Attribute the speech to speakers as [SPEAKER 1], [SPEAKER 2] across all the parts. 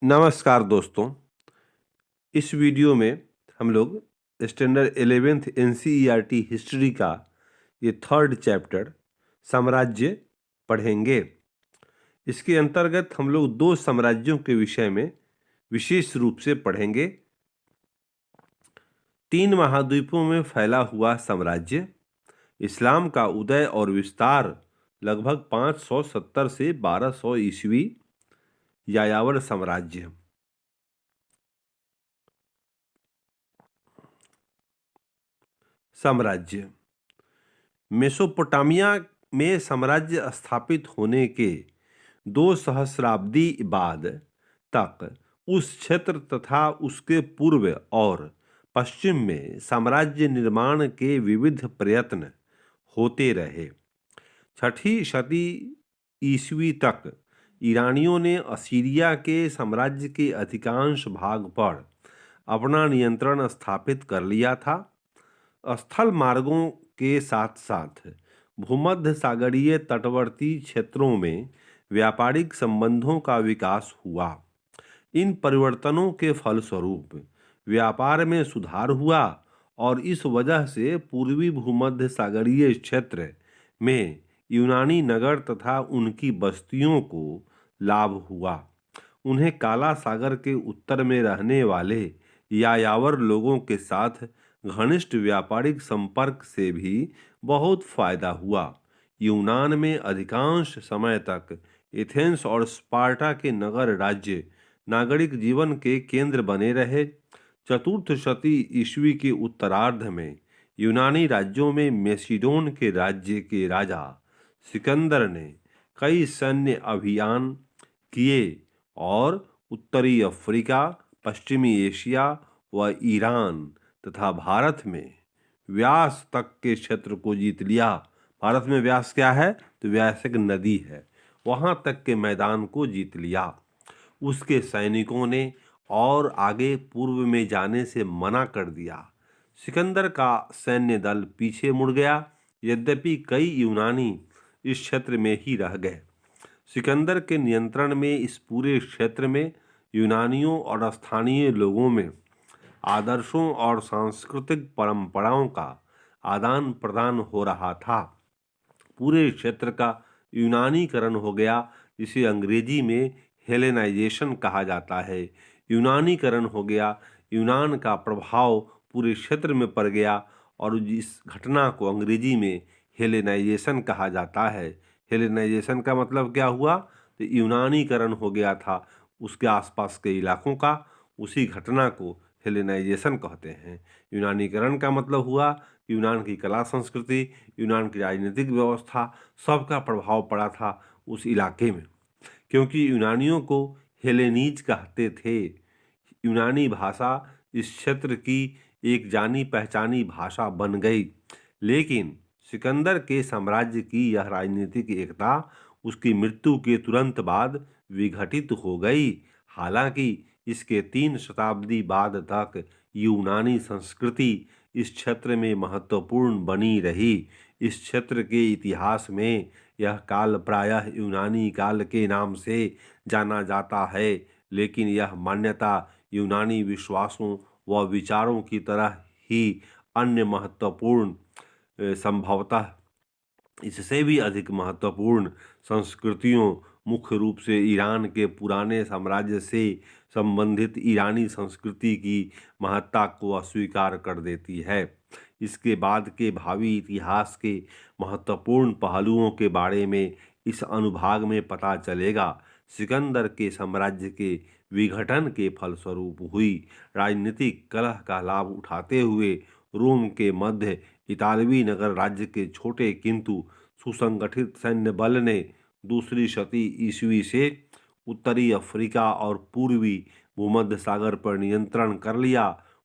[SPEAKER 1] नमस्कार दोस्तों। इस वीडियो में हम लोग स्टैंडर्ड 11th NCERT हिस्ट्री का ये थर्ड चैप्टर साम्राज्य पढ़ेंगे। इसके अंतर्गत हम लोग दो साम्राज्यों के विषय में विशेष रूप से पढ़ेंगे। 3 महाद्वीपों में फैला हुआ साम्राज्य, इस्लाम का उदय और विस्तार लगभग 570 से 1200 ईस्वी, यायावर साम्राज्य। साम्राज्य मेसोपोटामिया में साम्राज्य स्थापित होने के 2 सहस्राब्दी बाद तक उस क्षेत्र तथा उसके पूर्व और पश्चिम में साम्राज्य निर्माण के विविध प्रयत्न होते रहे। 6ठी शती ईस्वी तक ईरानियों ने असीरिया के साम्राज्य के अधिकांश भाग पर अपना नियंत्रण स्थापित कर लिया था। स्थल मार्गों के साथ साथ भूमध्य सागरीय तटवर्ती क्षेत्रों में व्यापारिक संबंधों का विकास हुआ। इन परिवर्तनों के फलस्वरूप व्यापार में सुधार हुआ और इस वजह से पूर्वी भूमध्य सागरीय क्षेत्र में यूनानी नगर तथा उनकी बस्तियों को लाभ हुआ। उन्हें काला सागर के उत्तर में रहने वाले यायावर लोगों के साथ घनिष्ठ व्यापारिक संपर्क से भी बहुत फायदा हुआ। यूनान में अधिकांश समय तक एथेंस और स्पार्टा के नगर राज्य नागरिक जीवन के केंद्र बने रहे। चतुर्थ शती ईस्वी के उत्तरार्ध में यूनानी राज्यों में मेसिडोन के राज्य के राजा सिकंदर ने कई सैन्य अभियान किए और उत्तरी अफ्रीका, पश्चिमी एशिया व ईरान तथा भारत में व्यास तक के क्षेत्र को जीत लिया। भारत में व्यास क्या है? तो व्यास एक नदी है, वहां तक के मैदान को जीत लिया। उसके सैनिकों ने और आगे पूर्व में जाने से मना कर दिया। सिकंदर का सैन्य दल पीछे मुड़ गया, यद्यपि कई यूनानी इस क्षेत्र में ही रह गए। सिकंदर के नियंत्रण में इस पूरे क्षेत्र में यूनानियों और स्थानीय लोगों में आदर्शों और सांस्कृतिक परंपराओं का आदान प्रदान हो रहा था। पूरे क्षेत्र का यूनानीकरण हो गया, जिसे अंग्रेजी में हेलेनाइजेशन कहा जाता है। यूनानीकरण हो गया, यूनान का प्रभाव पूरे क्षेत्र में पड़ गया और इस घटना को अंग्रेजी में हेलेनाइजेशन कहा जाता है। हेलेनाइजेशन का मतलब क्या हुआ? तो यूनानीकरण हो गया था उसके आसपास के इलाकों का, उसी घटना को हेलेनाइजेशन कहते हैं। यूनानीकरण का मतलब हुआ यूनान की कला संस्कृति, यूनान की राजनीतिक व्यवस्था, सबका प्रभाव पड़ा था उस इलाके में, क्योंकि यूनानियों को हेलेनीज कहते थे। यूनानी भाषा इस क्षेत्र की एक जानी पहचानी भाषा बन गई। लेकिन सिकंदर के साम्राज्य की यह राजनीतिक एकता उसकी मृत्यु के तुरंत बाद विघटित हो गई। हालांकि इसके 3 शताब्दी बाद तक यूनानी संस्कृति इस क्षेत्र में महत्वपूर्ण बनी रही। इस क्षेत्र के इतिहास में यह काल प्रायः यूनानी काल के नाम से जाना जाता है, लेकिन यह मान्यता यूनानी विश्वासों व विचारों की तरह ही अन्य महत्वपूर्ण संभवतः इससे भी अधिक महत्वपूर्ण संस्कृतियों, मुख्य रूप से ईरान के पुराने साम्राज्य से संबंधित ईरानी संस्कृति की महत्ता को अस्वीकार कर देती है। इसके बाद के भावी इतिहास के महत्वपूर्ण पहलुओं के बारे में इस अनुभाग में पता चलेगा। सिकंदर के साम्राज्य के विघटन के फलस्वरूप हुई राजनीतिक कलह का लाभ उठाते हुए रोम के मध्य इतालवी नगर राज्य के छोटे किंतु सुसंगठित सैन्य बल ने दूसरी शती ईस्वी से उत्तरी अफ्रीका और पूर्वी भूमध्य सागर पर नियंत्रण कर लिया।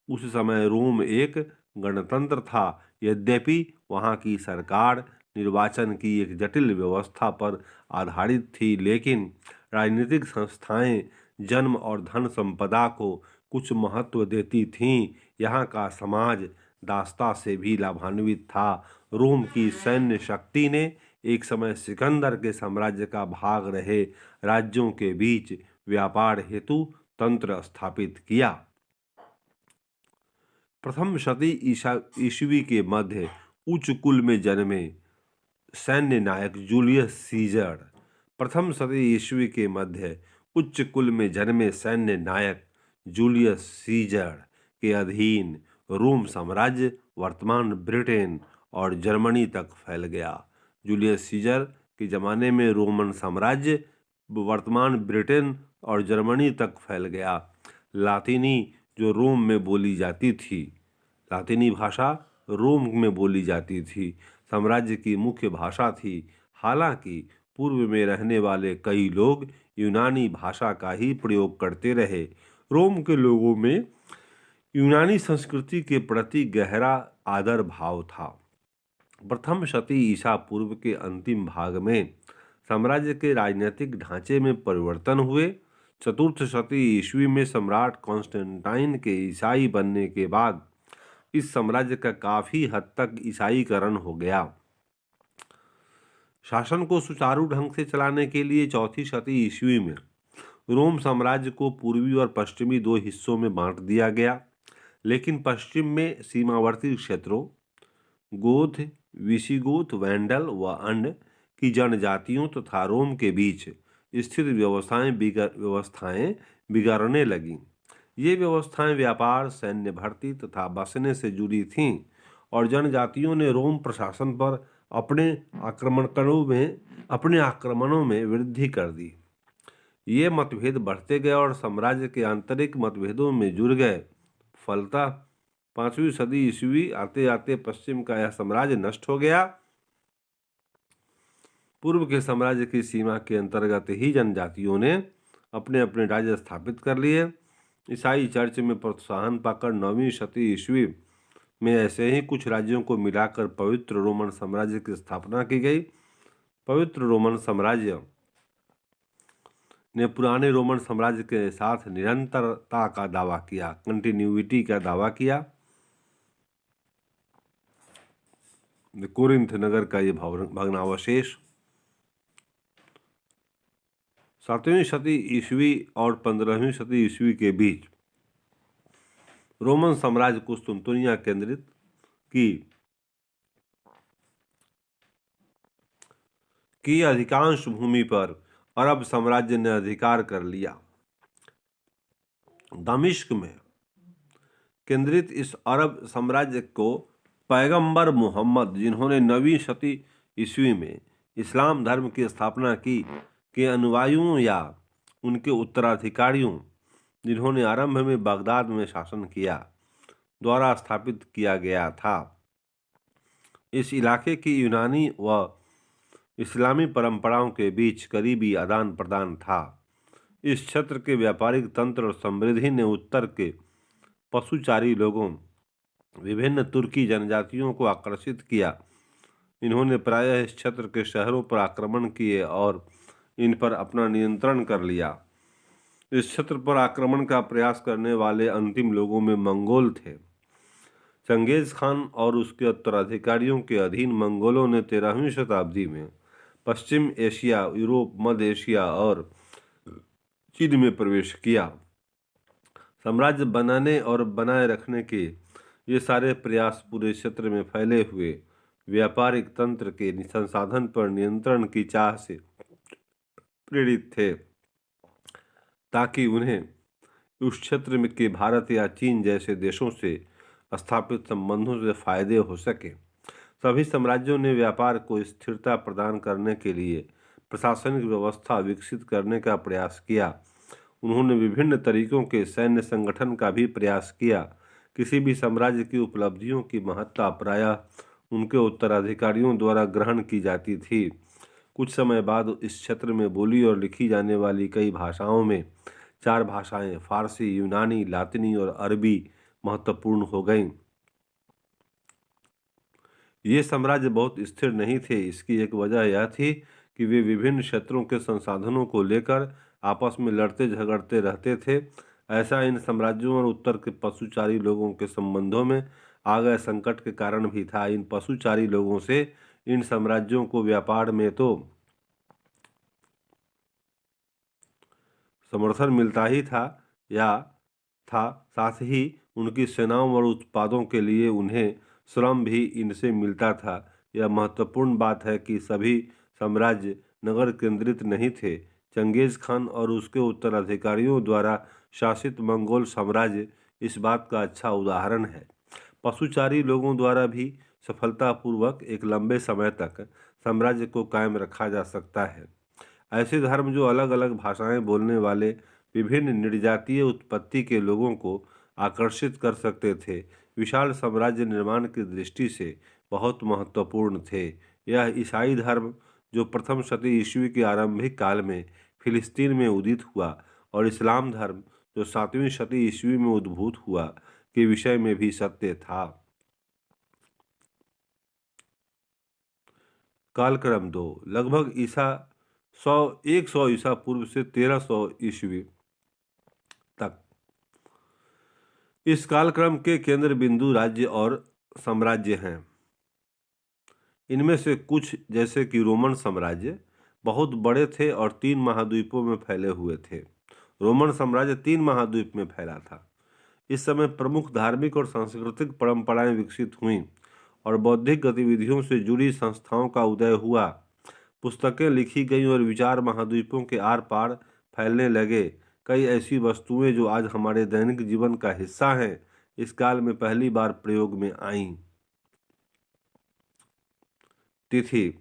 [SPEAKER 1] उस समय रोम एक गणतंत्र था, यद्यपि वहां की सरकार निर्वाचन की एक जटिल व्यवस्था पर आधारित थी, लेकिन राजनीतिक संस्थाएं जन्म और धन संपदा को कुछ महत्व देती थीं। यहाँ का समाज दासता से भी लाभान्वित था। रोम की सैन्य शक्ति ने एक समय सिकंदर के साम्राज्य का भाग रहे राज्यों के बीच व्यापार हेतु तंत्र स्थापित किया। प्रथम शती ईस्वी के मध्य उच्च कुल में जन्मे सैन्य नायक जूलियस सीजर। प्रथम शती ईस्वी के मध्य उच्च कुल में जन्मे सैन्य नायक जूलियस सीजर के अधीन रोम साम्राज्य वर्तमान ब्रिटेन और जर्मनी तक फैल गया। जूलियस सीजर के ज़माने में रोमन साम्राज्य वर्तमान ब्रिटेन और जर्मनी तक फैल गया। लातिनी जो रोम में बोली जाती थी, लातिनी भाषा रोम में बोली जाती थी, साम्राज्य की मुख्य भाषा थी। हालांकि पूर्व में रहने वाले कई लोग यूनानी भाषा का ही प्रयोग करते रहे। रोम के लोगों में यूनानी संस्कृति के प्रति गहरा आदर भाव था। प्रथम शती ईसा पूर्व के अंतिम भाग में साम्राज्य के राजनीतिक ढांचे में परिवर्तन हुए। चतुर्थ शती ईस्वी में सम्राट कॉन्स्टेंटाइन के ईसाई बनने के बाद इस साम्राज्य का काफी हद तक ईसाईकरण हो गया। शासन को सुचारू ढंग से चलाने के लिए चौथी शती ईस्वी में रोम साम्राज्य को पूर्वी और पश्चिमी दो हिस्सों में बांट दिया गया। लेकिन पश्चिम में सीमावर्ती क्षेत्रों गोथ, विसिगोथ, वैंडल व अन्य की जनजातियों तथा रोम के बीच स्थित व्यवस्थाएं बिगड़ने लगीं। ये व्यवस्थाएं व्यापार, सैन्य भर्ती तथा बसने से जुड़ी थीं और जनजातियों ने रोम प्रशासन पर अपने आक्रमणों में वृद्धि कर दी। ये मतभेद बढ़ते गए और साम्राज्य के आंतरिक मतभेदों में जुड़ गए। फलतः 5वीं सदी ईस्वी आते आते पश्चिम का यह साम्राज्य नष्ट हो गया। पूर्व के साम्राज्य की सीमा के अंतर्गत ही जनजातियों ने अपने अपने राज्य स्थापित कर लिए। ईसाई चर्च में प्रोत्साहन पाकर 9वीं शती ईस्वी में ऐसे ही कुछ राज्यों को मिलाकर पवित्र रोमन साम्राज्य की स्थापना की गई। पवित्र रोमन साम्राज्य ने पुराने रोमन साम्राज्य के साथ निरंतरता का दावा किया, कंटिन्यूटी का दावा किया। कोरिंथ नगर का ये भग्नावशेष 7वीं शती ईस्वी और 15वीं शती ईस्वी के बीच रोमन साम्राज्य कुस्तुनतुनिया केंद्रित की अधिकांश भूमि पर अरब साम्राज्य ने अधिकार कर लिया। दमिश्क में केंद्रित इस अरब साम्राज्य को पैगंबर मुहम्मद, जिन्होंने 9वीं शती ईस्वी में इस्लाम धर्म की स्थापना की, के अनुयायियों या उनके उत्तराधिकारियों, जिन्होंने आरंभ में बगदाद में शासन किया, द्वारा स्थापित किया गया था। इस इलाके की यूनानी व इस्लामी परंपराओं के बीच करीबी आदान प्रदान था। इस क्षेत्र के व्यापारिक तंत्र और समृद्धि ने उत्तर के पशुचारी लोगों, विभिन्न तुर्की जनजातियों को आकर्षित किया। इन्होंने प्रायः इस क्षेत्र के शहरों पर आक्रमण किए और इन पर अपना नियंत्रण कर लिया। इस क्षेत्र पर आक्रमण का प्रयास करने वाले अंतिम लोगों में मंगोल थे। चंगेज खान और उसके उत्तराधिकारियों के अधीन मंगोलों ने 13वीं शताब्दी में पश्चिम एशिया, यूरोप, मध्य एशिया और चीन में प्रवेश किया। साम्राज्य बनाने और बनाए रखने के ये सारे प्रयास पूरे क्षेत्र में फैले हुए व्यापारिक तंत्र के संसाधन पर नियंत्रण की चाह से प्रेरित थे, ताकि उन्हें उस क्षेत्र में के भारत या चीन जैसे देशों से स्थापित संबंधों से फायदे हो सके। सभी साम्राज्यों ने व्यापार को स्थिरता प्रदान करने के लिए प्रशासनिक व्यवस्था विकसित करने का प्रयास किया। उन्होंने विभिन्न तरीकों के सैन्य संगठन का भी प्रयास किया। किसी भी साम्राज्य की उपलब्धियों की महत्ता प्रायः उनके उत्तराधिकारियों द्वारा ग्रहण की जाती थी। कुछ समय बाद इस क्षेत्र में बोली और लिखी जाने वाली कई भाषाओं में 4 भाषाएं फारसी, यूनानी, लातिनी और अरबी महत्वपूर्ण हो गईं। ये साम्राज्य बहुत स्थिर नहीं थे। इसकी एक वजह यह थी कि वे विभिन्न क्षेत्रों के संसाधनों को लेकर आपस में लड़ते झगड़ते रहते थे। ऐसा इन साम्राज्यों और उत्तर के पशुचारी लोगों के संबंधों में आ गए संकट के कारण भी था। इन पशुचारी लोगों से इन साम्राज्यों को व्यापार में तो समर्थन मिलता ही था, या था। साथ ही उनकी सेनाओं और उत्पादों के लिए उन्हें श्रम भी इनसे मिलता था। यह महत्वपूर्ण बात है कि सभी साम्राज्य नगर केंद्रित नहीं थे। चंगेज खान और उसके उत्तराधिकारियों द्वारा शासित मंगोल साम्राज्य इस बात का अच्छा उदाहरण है। पशुचारी लोगों द्वारा भी सफलतापूर्वक एक लंबे समय तक साम्राज्य को कायम रखा जा सकता है। ऐसे धर्म जो अलग अलग भाषाएं बोलने वाले विभिन्न निर्जातीय उत्पत्ति के लोगों को आकर्षित कर सकते थे, विशाल साम्राज्य निर्माण की दृष्टि से बहुत महत्वपूर्ण थे। यह ईसाई धर्म जो प्रथम शती ईस्वी के आरंभिक काल में फिलिस्तीन में उदित हुआ और इस्लाम धर्म जो 7वीं शती ईस्वी में उद्भूत हुआ के विषय में भी सत्य था। कालक्रम 2 लगभग ईसा 100 ईसा पूर्व से 1300 ईस्वी तक। इस कालक्रम के केंद्र बिंदु राज्य और साम्राज्य हैं। इनमें से कुछ जैसे कि रोमन साम्राज्य बहुत बड़े थे और 3 महाद्वीपों में फैले हुए थे। रोमन साम्राज्य 3 महाद्वीप में फैला था। इस समय प्रमुख धार्मिक और सांस्कृतिक परंपराएं विकसित हुईं और बौद्धिक गतिविधियों से जुड़ी संस्थाओं का उदय हुआ। पुस्तकें लिखी गईं और विचार महाद्वीपों के आर पार फैलने लगे। कई ऐसी वस्तुएं जो आज हमारे दैनिक जीवन का हिस्सा हैं, इस काल में पहली बार प्रयोग में आईं। तिथि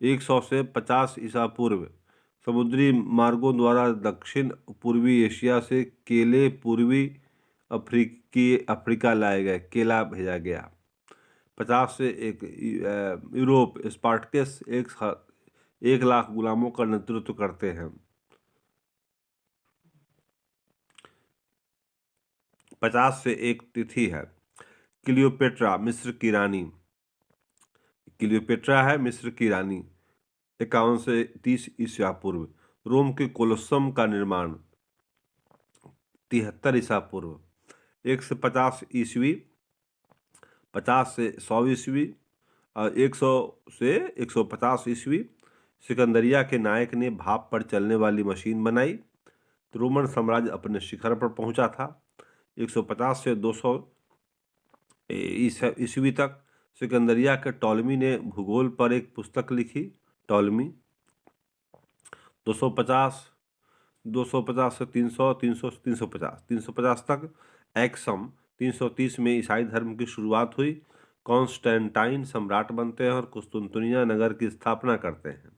[SPEAKER 1] 100 से 50 ईसा पूर्व। समुद्री मार्गों द्वारा दक्षिण पूर्वी एशिया से केले पूर्वी अफ्रीका लाए गए, केला भेजा गया। 50 से एक यूरोप स्पार्टकस 1 लाख गुलामों का नेतृत्व करते हैं। 50 से एक तिथि है क्लियोपेट्रा मिस्र की रानी। क्लियोपेट्रा है मिस्र की रानी। 51 से 30 ईसा पूर्व। रोम के कोलोसम का निर्माण 73 ईसा पूर्व। 1 से 50 ईस्वी, 50 से 100 ईस्वी और 100 से 150 ईस्वी। सिकंदरिया के नायक ने भाप पर चलने वाली मशीन बनाई तो रोमन साम्राज्य अपने शिखर पर पहुंचा था। 150 से 200 ईस्वी तक सिकंदरिया के टॉलमी ने भूगोल पर एक पुस्तक लिखी, टॉलमी। 250 से 300, 300 से 350 तक एक्सम। 330 में ईसाई धर्म की शुरुआत हुई। कॉन्स्टेंटाइन सम्राट बनते हैं और कुस्तुनतुनिया नगर की स्थापना करते हैं।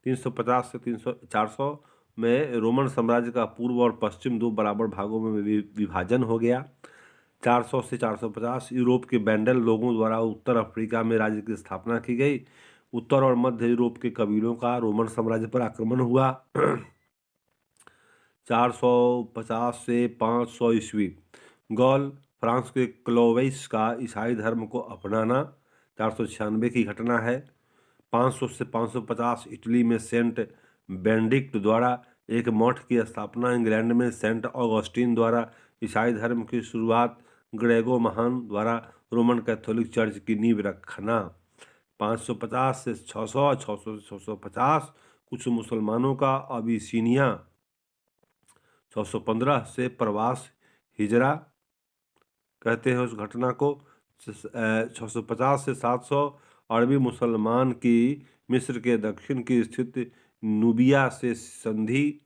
[SPEAKER 1] 350 से 400 में रोमन साम्राज्य का पूर्व और पश्चिम 2 बराबर भागों में विभाजन हो गया। 400 से 450 यूरोप के बैंडल लोगों द्वारा उत्तर अफ्रीका में राज्य की स्थापना की गई। उत्तर और मध्य यूरोप के कबीलों का रोमन साम्राज्य पर आक्रमण हुआ। 450 से 500 ईस्वी गॉल फ्रांस के क्लोविस का ईसाई धर्म को अपनाना 496 की घटना है। 500 से 550 इटली में सेंट बेनेडिक्ट द्वारा एक मठ की स्थापना। इंग्लैंड में सेंट ऑगस्टीन द्वारा ईसाई धर्म की शुरुआत। ग्रेगो महान द्वारा रोमन कैथोलिक चर्च की नींव रखना। 550 से 600, 600 से 650 कुछ मुसलमानों का अबिसीनिया। 615 से प्रवास हिजरा कहते हैं उस घटना को। 650 से 700 अरबी मुसलमान की मिस्र के दक्षिण की स्थित नूबिया से संधि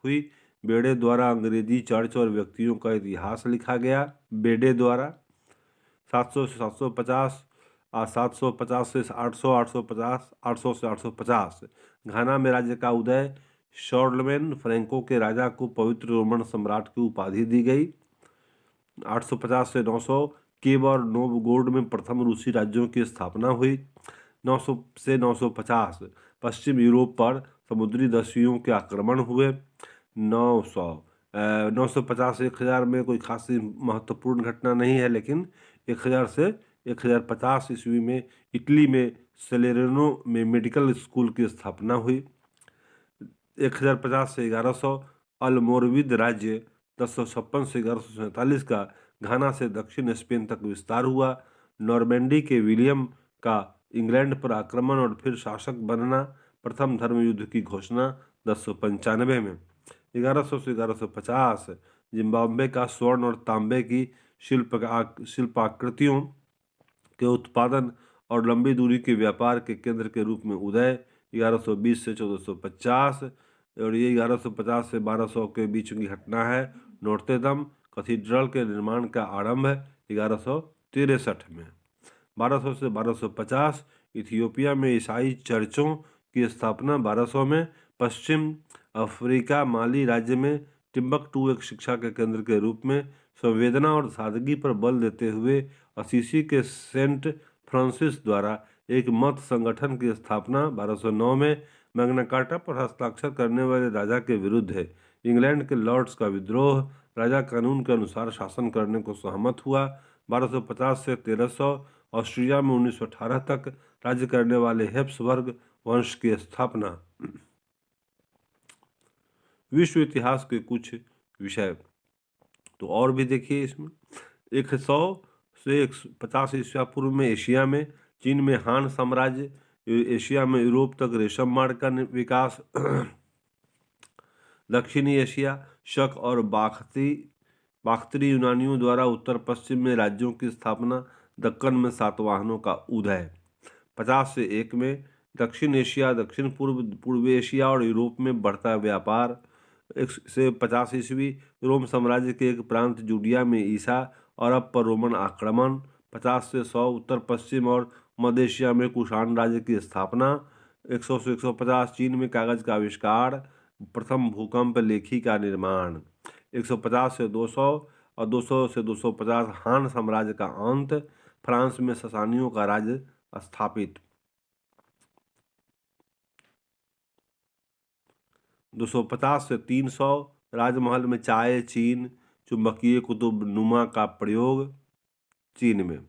[SPEAKER 1] हुई। बेडे द्वारा अंग्रेजी चर्च और व्यक्तियों का इतिहास लिखा गया, बेडे द्वारा। 700 से 750 750 से 800, 850, 800 से 850 घाना में राज्य का उदय। शॉर्लमेन फ्रैंको के राजा को पवित्र रोमन सम्राट की उपाधि दी गई। 850 से 900 कीव और नोवगोरोड में प्रथम रूसी राज्यों की स्थापना हुई। 900 से 950 पश्चिम यूरोप पर समुद्री दस्युओं के आक्रमण हुए। 950 से 1000 में कोई खासी महत्वपूर्ण घटना नहीं है, लेकिन 1000 से 1050 ईस्वी में इटली में सेलेरेनो में मेडिकल स्कूल की स्थापना हुई। 1050 से 1100 अलमोरविद राज्य 1056 से 1147 का घाना से दक्षिण स्पेन तक विस्तार हुआ। नॉर्मैंडी के विलियम का इंग्लैंड पर आक्रमण और फिर शासक बनना। प्रथम धर्म युद्ध की घोषणा 1095 में। 1100 से 1150 जिम्बाब्वे का स्वर्ण और तांबे की शिल्पाकृतियों के उत्पादन और लंबी दूरी के व्यापार के केंद्र के रूप में उदय 1120 से 1450। और ये 1150 से 1200 के बीच की घटना है। नोर्तेदम कैथीड्रल के निर्माण का आरंभ 1163 में। 1200 से 1250 इथियोपिया में ईसाई चर्चों की स्थापना। 1200 में पश्चिम अफ्रीका माली राज्य में टिम्बकटू एक शिक्षा के केंद्र के रूप में संवेदना और सादगी पर बल देते हुए असीसी के सेंट फ्रांसिस द्वारा एक मत संगठन की स्थापना। 1209 में मैग्ना कार्टा पर हस्ताक्षर करने वाले राजा के विरुद्ध है इंग्लैंड के लॉर्ड्स का विद्रोह। राजा कानून के अनुसार शासन करने को सहमत हुआ। 1250 से 1300 ऑस्ट्रिया में 1918 तक राज्य करने वाले हेप्सबर्ग वंश की स्थापना। विश्व इतिहास के कुछ विषय तो और भी देखिए इसमें। 100 से 150 ईस्वी पूर्व में एशिया में चीन में हान साम्राज्य, एशिया में यूरोप तक रेशम मार्ग का विकास, दक्षिणी एशिया शक और बाख्तरी यूनानियों द्वारा उत्तर पश्चिम में राज्यों की स्थापना, दक्कन में सातवाहनों का उदय। 50 से 1 में दक्षिण एशिया, दक्षिण पूर्व एशिया और यूरोप में बढ़ता व्यापार। 1 से 50 ईस्वी रोम साम्राज्य के एक प्रांत जूडिया में ईसा अरब पर रोमन आक्रमण। 50 से 100 उत्तर पश्चिम और मध्य एशिया में कुषाण राज्य की स्थापना। 100 से 150 चीन में कागज का आविष्कार, प्रथम भूकंप लेखी का निर्माण। 150 से 200 और 200 से 250 हान साम्राज्य का अंत, फ्रांस में ससानियों का राज्य स्थापित। 250 से 300 राजमहल में चाय, चीन चुंबकीय कुतुब नुमा का प्रयोग चीन में।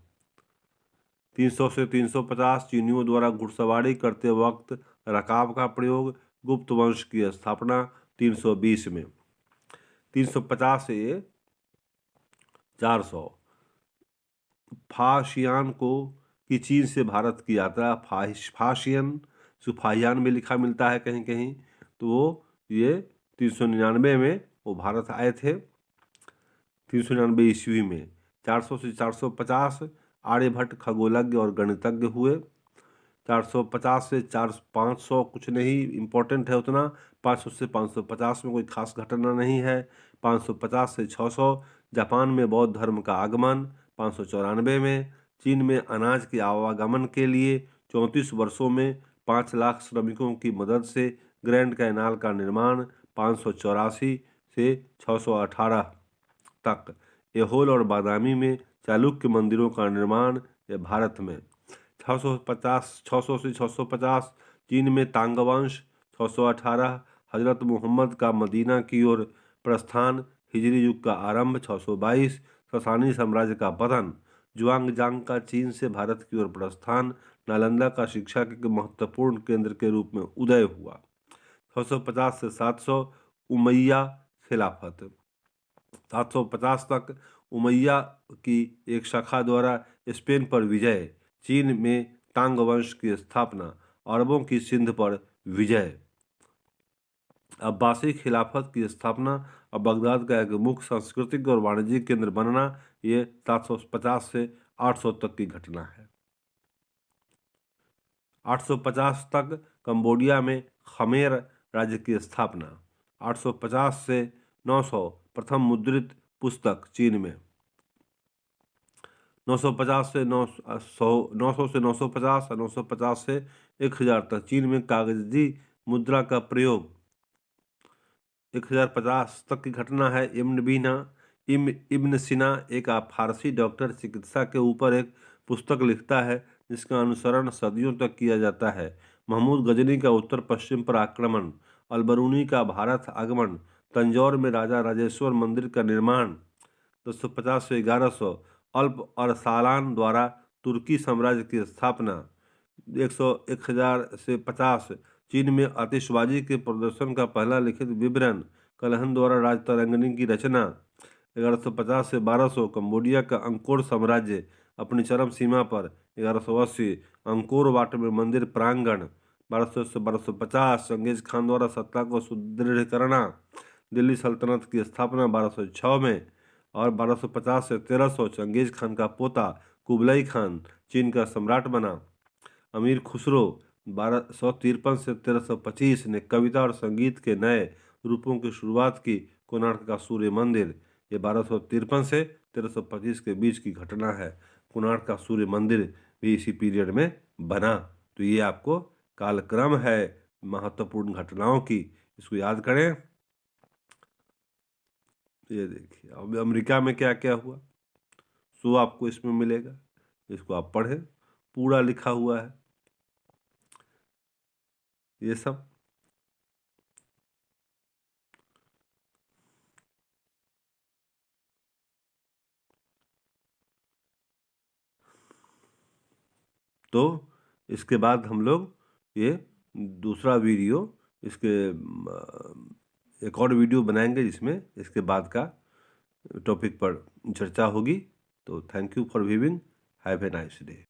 [SPEAKER 1] 300 से 350 चीनियों द्वारा घुड़सवारी करते वक्त रकाब का प्रयोग, गुप्त वंश की स्थापना 320 में। 350 से 400 फाशियान की चीन से भारत की यात्रा। फाशियन सुफाहियान में लिखा मिलता है कहीं कहीं, तो ये 399 में वो भारत आए थे, 399 ईस्वी में। 400 से 450 आर्यभट्ट खगोलज्ञ और गणितज्ञ हुए। 450 से 500 कुछ नहीं इम्पोर्टेंट है उतना। 500 से 550 में कोई खास घटना नहीं है। 550 से 600 जापान में बौद्ध धर्म का आगमन। 594 में चीन में अनाज के आवागमन के लिए 34 वर्षों में 5 लाख श्रमिकों की मदद से ग्रैंड कैनाल का निर्माण। 584 से 618 तक एहोल और बादामी में चालुक्य मंदिरों का निर्माण। यह भारत में। 600 से 650 चीन में तांग वंश। 618 हजरत मोहम्मद का मदीना की ओर प्रस्थान, हिजरी युग का आरंभ। 622 ससानी साम्राज्य का पतन, जुआंगजांग का चीन से भारत की ओर प्रस्थान, नालंदा का शिक्षा के महत्वपूर्ण केंद्र के रूप में उदय हुआ। 650 से 700 उमैया खिलाफत। 750 तक उमैया की एक शाखा द्वारा स्पेन पर विजय, चीन में तांग वंश की स्थापना, अरबों की सिंध पर विजय। अब्बासी खिलाफत की स्थापना और बगदाद का एक मुख्य सांस्कृतिक और वाणिज्यिक केंद्र बनना, ये 750 से 800 तक की घटना है। 850 तक कंबोडिया में खमेर राज्य की स्थापना। 850 से 900 प्रथम मुद्रित पुस्तक चीन में। 950 से 900 से 950 और 950 से 1000 तक चीन में कागजी मुद्रा का प्रयोग। 1050 तक की घटना है। इब्न सीना एक फारसी डॉक्टर चिकित्सा के ऊपर एक पुस्तक लिखता है जिसका अनुसरण सदियों तक किया जाता है। महमूद गजनी का उत्तर पश्चिम पर आक्रमण, अलबरूनी का भारत आगमन, तंजौर में राजा राजेश्वर मंदिर का निर्माण। 250 से 1100 अल्प अरसालान द्वारा तुर्की साम्राज्य की स्थापना। 1000 से 50 चीन में आतिशबाजी के प्रदर्शन का पहला लिखित विवरण, कलहन द्वारा राजतरंगिणी की रचना। 1150 से 1200 कंबोडिया का अंकोर साम्राज्य अपनी चरम सीमा पर। 1180 अंकोर वाट में मंदिर प्रांगण। 1200 से 1250 चंगेज खान द्वारा सत्ता को सुदृढ़ करना। दिल्ली सल्तनत की स्थापना 1206 में, और 1250 से 1300 चंगेज खान का पोता कुबलाई खान चीन का सम्राट बना। अमीर खुसरो 1253 से 1325 ने कविता और संगीत के नए रूपों की शुरुआत की। कोणार्क का सूर्य मंदिर, ये 1253 से 1325 के बीच की घटना है। कोणार्क का सूर्य मंदिर भी इसी पीरियड में बना। तो ये आपको कालक्रम है महत्वपूर्ण घटनाओं की, इसको याद करें। ये देखिए अब अमेरिका में क्या क्या हुआ, सो आपको इसमें मिलेगा, इसको आप पढ़ें, पूरा लिखा हुआ है ये सब। तो इसके बाद हम लोग ये दूसरा वीडियो, इसके एक और वीडियो बनाएंगे जिसमें इसके बाद का टॉपिक पर चर्चा होगी। तो thank you for viewing, have a nice day.